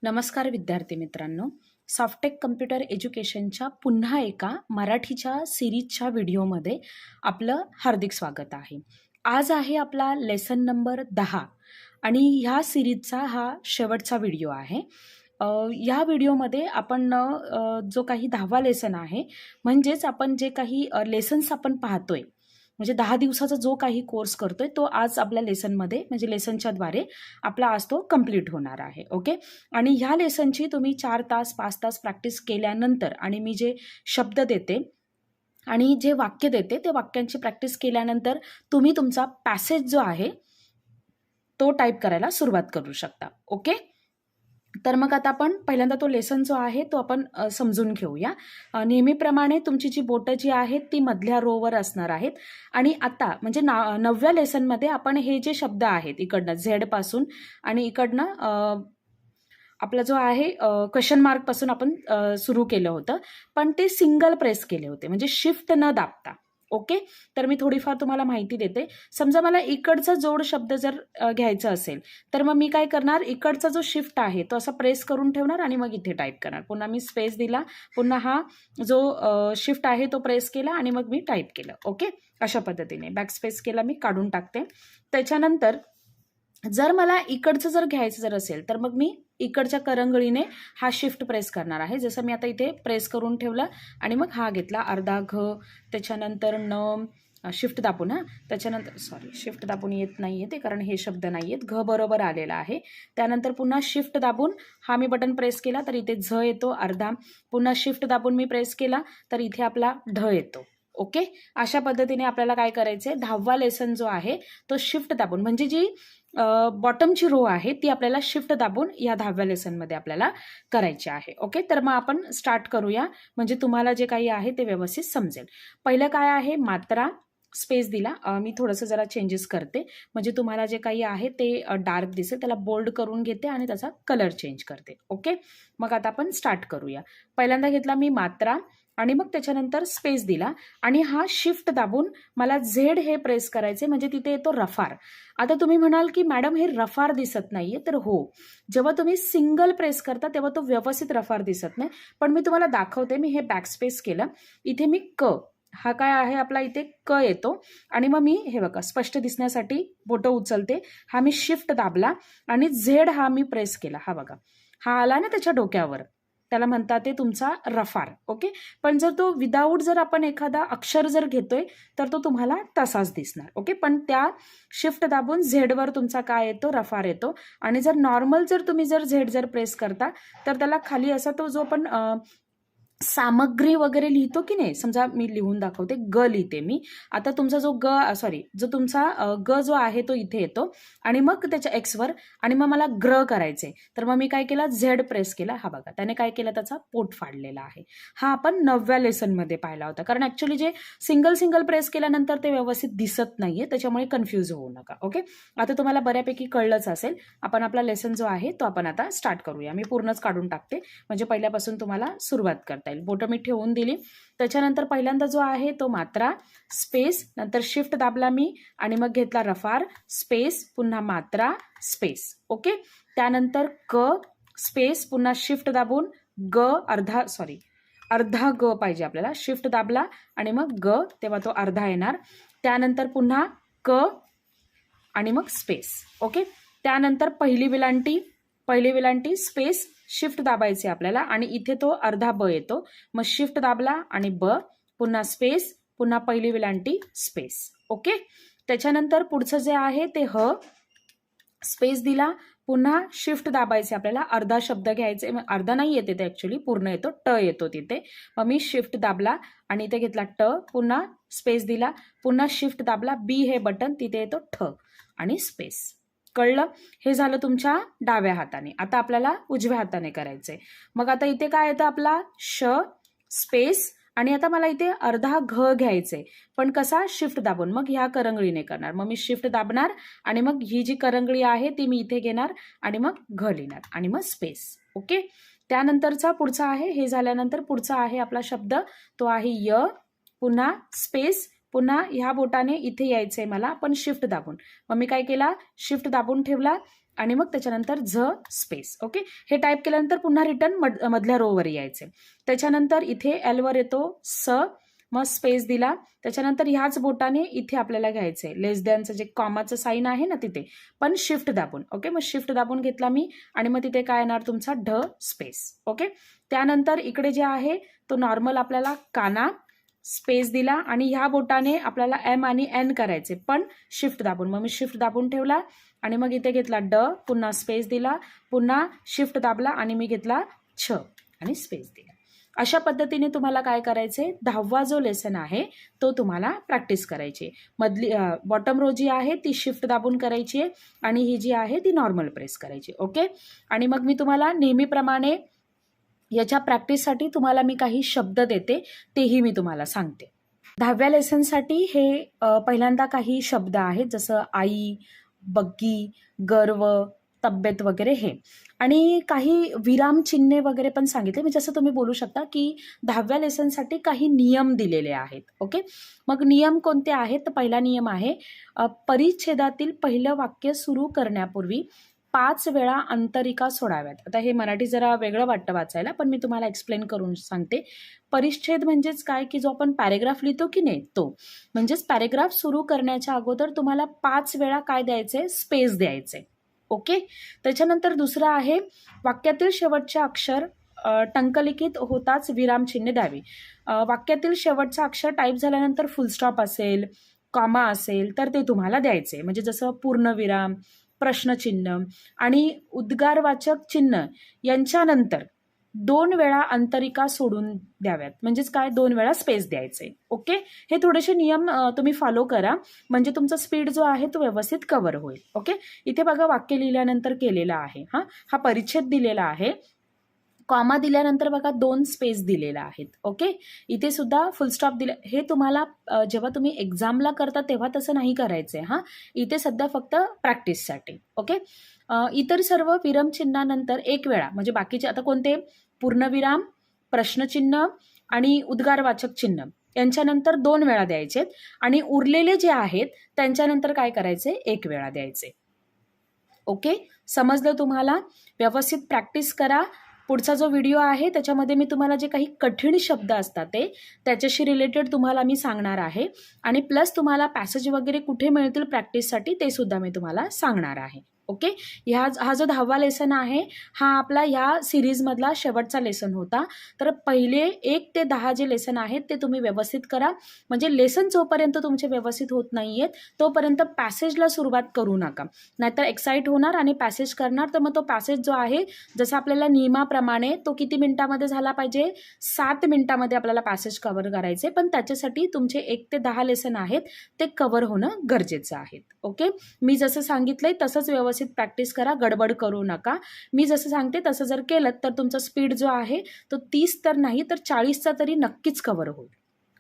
नमस्कार विद्यार्थी मित्रांनो, सॉफ्टेक कम्प्युटर एज्युकेशनच्या पुन्हा एका मराठीच्या सिरीजच्या व्हिडिओमध्ये आपलं हार्दिक स्वागत आहे. आज आहे आपला लेसन नंबर 10 आणि ह्या सिरीजचा हा शेवटचा व्हिडिओ आहे. या व्हिडिओमध्ये आपण जो काही 10वा लेसन आहे, म्हणजेच आपण जे काही लेसन्स आपण पाहतोय, म्हणजे 10 दिवसाचा जो काही कोर्स करतोय तो आज आपल्या लेसनमध्ये म्हणजे लेसनच्या द्वारे आपला आज तो कंप्लीट होणार आहे. ओके. आणि ह्या लेसनची तुम्ही 4 तास 5 तास प्रॅक्टिस केल्यानंतर आणि मी जे शब्द देते आणि जे वाक्य देते ते वाक्यांची प्रॅक्टिस केल्यानंतर तुम्ही तुमचा पॅसेज जो आहे तो टाईप करायला सुरुवात करू शकता. ओके. तर मग आता आपण पहिल्यांदा तो लेसन जो आहे तो आपण समजून घेऊया. नेहमीप्रमाणे तुमची जी बोटं जी आहेत ती मधल्या रोवर असणार आहेत आणि आता म्हणजे 9व्या लेसनमध्ये आपण हे जे शब्द आहेत इकडनं झेड पासून आणि इकडनं आपला जो आहे क्वेश्चन मार्क पासून आपण सुरू केलं होतं, पण ते सिंगल प्रेस केले होते म्हणजे शिफ्ट न दाबता. ओके. तर मी थोडीफार तुम्हाला माहिती देते. समजा मला इकडचा जोड शब्द जर घ्यायचा असेल तर मग मी काय करणार, इकडचा जो शिफ्ट आहे तो असा प्रेस करून ठेवणार आणि मग इथे टाईप करणार. पुन्हा मी स्पेस दिला, पुन्हा हा जो शिफ्ट आहे तो प्रेस केला आणि मग मी टाईप केलं. ओके. अशा पद्धतीने बॅक स्पेस केला, मी काढून टाकते. त्याच्यानंतर जर मला इकडचं जर घ्यायचं जर असेल तर मग मी इकडच्या करंगळीने हा शिफ्ट प्रेस करणार आहे. जसं मी आता इथे प्रेस करून ठेवला आणि मग हा घेतला अर्धा घ, त्याच्यानंतर न शिफ्ट दाबून, त्याच्यानंतर शिफ्ट दाबून येत नाहीये ते कारण हे शब्द नाही आहेत, घ बरोबर आलेला आहे. त्यानंतर पुन्हा शिफ्ट दाबून हा मी बटन प्रेस केला तर इथे झ येतो अर्धा, पुन्हा शिफ्ट दाबून मी प्रेस केला तर इथे आपला ढ येतो. ओके. अशा पद्धतीने आपल्याला काय करायचंय, 10वा लेसन जो आहे तो शिफ्ट दाबून म्हणजे जी बॉटमची रो आहे ती आपल्याला शिफ्ट दाबून या 10व्या लेसनमध्ये आपल्याला करायची आहे. ओके. तर मग आपण स्टार्ट करूया म्हणजे तुम्हाला जे काही आहे ते व्यवस्थित समजेल. पहिलं काय आहे, मात्रा स्पेस दिला. मी थोडंसं जरा चेंजेस करते म्हणजे तुम्हाला जे काही आहे ते डार्क दिसेल, त्याला बोल्ड करून घेते आणि त्याचा कलर चेंज करते. ओके. मग आता आपण स्टार्ट करूया. पहिल्यांदा घेतला मी मात्रा आणि मग त्याच्यानंतर स्पेस दिला आणि हा शिफ्ट दाबून मला झेड हे प्रेस करायचे म्हणजे तिथे येतो रफार. आता तुम्ही म्हणाल की मॅडम हे रफार दिसत नाहीये, तर हो, जेव्हा तुम्ही सिंगल प्रेस करता तेव्हा तो व्यवस्थित रफार दिसत नाही, पण मी तुम्हाला दाखवते. मी हे बॅक स्पेस केलं, इथे मी क, हा काय आहे आपला इथे क येतो आणि मग मी हे बघा स्पष्ट दिसण्यासाठी बोटं उचलते, हा मी शिफ्ट दाबला आणि झेड हा मी प्रेस केला. हा बघा, हा आला ना त्याच्या डोक्यावर, त्याला म्हणतात ते तुमचा रफार. ओके. पण जर तो विदाऊट जर आपण एखादा अक्षर जर घेतोय तर तो तुम्हाला तसाच दिसणार. ओके. पण त्या शिफ्ट दाबून झेडवर तुमचा काय येतो, रफार येतो. आणि जर नॉर्मल जर तुम्ही जर झेड जर प्रेस करता तर त्याला खाली असा तो जो आपण सामग्री वगैरे लिहितो की नाही, समजा मी लिहून दाखवते, ग लिहिते मी. आता तुमचा जो जो तुमचा ग जो आहे तो इथे येतो आणि मग त्याच्या एक्सवर आणि मग मला ग्र करायचे तर मग मी काय केलं, झेड प्रेस केला. हा बघा, त्याने काय केलं, त्याचा पोट फाडलेला आहे. हा आपण 9व्या लेसनमध्ये पाहिला होता, कारण ऍक्च्युली जे सिंगल प्रेस केल्यानंतर ते व्यवस्थित दिसत नाहीये, त्याच्यामुळे कन्फ्यूज होऊ नका. ओके. आता तुम्हाला बऱ्यापैकी कळलंच असेल. आपण आपला लेसन जो आहे तो आपण आता स्टार्ट करूया. मी पूर्णच काढून टाकते म्हणजे पहिल्यापासून तुम्हाला सुरुवात करता. बोटं मी ठेवून दिली. त्याच्यानंतर पहिल्यांदा जो आहे तो मात्रा स्पेस, नंतर शिफ्ट दाबला मी आणि मग घेतला रफार स्पेस, पुन्हा मात्रा स्पेस. ओके. त्यानंतर क स्पेस, पुन्हा शिफ्ट दाबून ग अर्धा ग पाहिजे आपल्याला, शिफ्ट दाबला आणि मग ग, तेव्हा तो अर्धा येणार. त्यानंतर पुन्हा क आणि मग स्पेस. ओके. त्यानंतर पहिली विलांटी स्पेस, शिफ्ट दाबायचे आपल्याला आणि इथे तो अर्धा ब येतो. मग शिफ्ट दाबला आणि ब, पुन्हा स्पेस, पुन्हा पहिली विलांटी स्पेस. ओके. त्याच्यानंतर पुढचं जे आहे ते ह, स्पेस दिला, पुन्हा शिफ्ट दाबायचे आपल्याला, अर्धा शब्द घ्यायचे, अर्धा नाही येते ते ऍक्च्युली पूर्ण येतो, ट येतो तिथे. मग मी शिफ्ट दाबला आणि इथे घेतला ट, पुन्हा स्पेस दिला, पुन्हा शिफ्ट दाबला, बी हे बटन, तिथे येतो ठ आणि स्पेस. कळलं? हे झालं तुमच्या डाव्या हाताने. आता आपल्याला उजव्या हाताने करायचंय. मग आता इथे काय येतं, आपला श स्पेस आणि आता मला इथे अर्धा घ घ्यायचंय, पण कसा, शिफ्ट दाबून. मग ह्या करंगळीने करणार. मग मी शिफ्ट दाबणार आणि मग ही जी करंगळी आहे ती मी इथे घेणार आणि मग घ लिहिणार आणि मग स्पेस. ओके. त्यानंतरचा पुढचा आहे, हे झाल्यानंतर पुढचा आहे आपला शब्द, तो आहे य, पुन्हा स्पेस, पुन्हा ह्या बोटाने इथे यायचंय मला, पण शिफ्ट दाबून. मग मी काय केला, शिफ्ट दाबून ठेवला आणि मग त्याच्यानंतर झ स्पेस. ओके, हे टाईप केल्यानंतर पुन्हा रिटर्न मधल्या रोवर यायचे. त्याच्यानंतर इथे एलवर येतो स, मग स्पेस दिला. त्याच्यानंतर ह्याच बोटाने इथे आपल्याला घ्यायचंय लेस दॅनचं जे कॉमाचं साईन आहे ना तिथे, पण शिफ्ट दाबून. ओके, मग शिफ्ट दाबून घेतला मी आणि मग तिथे काय येणार तुमचा ढ स्पेस. ओके, त्यानंतर इकडे जे आहे तो नॉर्मल आपल्याला काना, स्पेस दिला आणि ह्या बोटाने आपल्याला एम आणि एन करायचे पण शिफ्ट दाबून. मग मी शिफ्ट दाबून ठेवला आणि मग इथे घेतला ड, पुन्हा स्पेस दिला, पुन्हा शिफ्ट दाबला आणि मी घेतला छ आणि स्पेस दिला. अशा पद्धतीने तुम्हाला काय करायचे, 10वा जो लेसन आहे तो तुम्हाला प्रॅक्टिस करायची. मधली बॉटम रो जी आहे ती शिफ्ट दाबून करायची आहे आणि ही जी आहे ती नॉर्मल प्रेस करायची. ओके, आणि मग मी तुम्हाला नेहमीप्रमाणे याच्या प्रॅक्टिससाठी तुम्हाला मी काही शब्द देते, तेही मी तुम्हाला सांगते. 10व्या लेसनसाठी हे पहिल्यांदा काही शब्द आहेत, जसं आई, बग्गी, गर्व, तब्येत वगैरे हे, आणि काही विराम चिन्हे वगैरे पण सांगितले. म्हणजे जसं तुम्ही बोलू शकता की 10व्या लेसनसाठी काही नियम दिलेले आहेत. ओके, मग नियम कोणते आहेत, तर पहिला नियम आहे परिच्छेदातील पहिलं वाक्य सुरू करण्यापूर्वी 5 वेळा अंतरिका सोडाव्यात. आता हे मराठी जरा वेगळं वाटतं वाचायला, पण मी तुम्हाला एक्सप्लेन करून सांगते. परिच्छेद म्हणजेच काय, की जो आपण पॅरेग्राफ लिहितो की नाही तो, म्हणजेच पॅरेग्राफ सुरू करण्याच्या अगोदर तुम्हाला 5 वेळा काय द्यायचे, स्पेस द्यायचे. ओके, त्याच्यानंतर दुसरं आहे वाक्यातील शेवटचे अक्षर टंकलिखित होताच विरामचिन्हे द्यावी. वाक्यातील शेवटचं अक्षर टाईप झाल्यानंतर फुलस्टॉप असेल, कॉमा असेल तर ते तुम्हाला द्यायचे. म्हणजे जसं पूर्णविराम, प्रश्नचिन्ह आणि उद्गारवाचक चिन्ह यांच्यानंतर 2 वेळा अंतरिका सोडून द्याव्यात. म्हणजेच काय, 2 वेळा स्पेस द्यायचे. ओके, हे थोडेसे नियम तुम्ही फॉलो करा, म्हणजे तुमचा स्पीड जो आहे तो व्यवस्थित कव्हर होईल. ओके, इथे बघा वाक्य लिहिल्यानंतर केलेला आहे. हा परिच्छेद दिलेला आहे, कॉमा दिल्यानंतर बघा 2 स्पेस दिलेला आहेत. ओके, इथे सुद्धा फुलस्टॉप दिले. हे तुम्हाला जेव्हा तुम्ही एक्झामला करता तेव्हा तसं नाही करायचंय. इथे सध्या फक्त प्रॅक्टिससाठी. ओके, इतर सर्व विरामचिन्हानंतर 1 वेळा, म्हणजे बाकीचे आता कोणते, पूर्णविराम, प्रश्नचिन्ह आणि उद्गारवाचक चिन्ह यांच्यानंतर 2 वेळा द्यायचे आणि उरलेले जे आहेत त्यांच्यानंतर काय करायचे, 1 वेळा द्यायचे. ओके, समजलं तुम्हाला? व्यवस्थित प्रॅक्टिस करा. पुढचा जो व्हिडिओ आहे त्याच्यामध्ये मी तुम्हाला जे काही कठीण शब्द असतात त्याच्याशी रिलेटेड तुम्हाला मी सांगणार आहे आणि प्लस तुम्हाला पॅसेज वगैरे कुठे मिळतील प्रॅक्टिससाठी ते सुद्धा मी तुम्हाला सांगणार आहे. ओके, हा जो 10वा लेसन आहे हा आपला ह्या सिरीजमधला शेवटचा लेसन होता. तर पहिले 1 ते 10 जे लेसन आहेत ते तुम्ही व्यवस्थित करा. म्हणजे लेसन जोपर्यंत तुमचे व्यवस्थित होत नाही आहेत तोपर्यंत पॅसेजला सुरुवात करू नका, नाहीतर एक्साइट होणार आणि पॅसेज करणार. तर मग तो पॅसेज जो आहे जसं आपल्याला नियमाप्रमाणे तो किती मिनिटामध्ये झाला पाहिजे, 7 मिनिटामध्ये आपल्याला पॅसेज कव्हर करायचे. पण त्याच्यासाठी तुमचे 1 ते 10 लेसन आहेत ते कव्हर होणं गरजेचं आहे. ओके, मी जसं सांगितलंय तसंच व्यवस्थित प्रॅक्टिस करा, गडबड करू नका. मी जसं सांगते तसं जर केलं तर तुमचा स्पीड जो आहे तो 30 तर नाही तर 40चा तरी नक्कीच कव्हर होईल.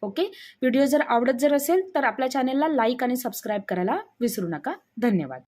ओके, व्हिडिओ जर आवडत असेल तर आपल्या चॅनेलला लाईक आणि सबस्क्राईब करायला विसरू नका. धन्यवाद.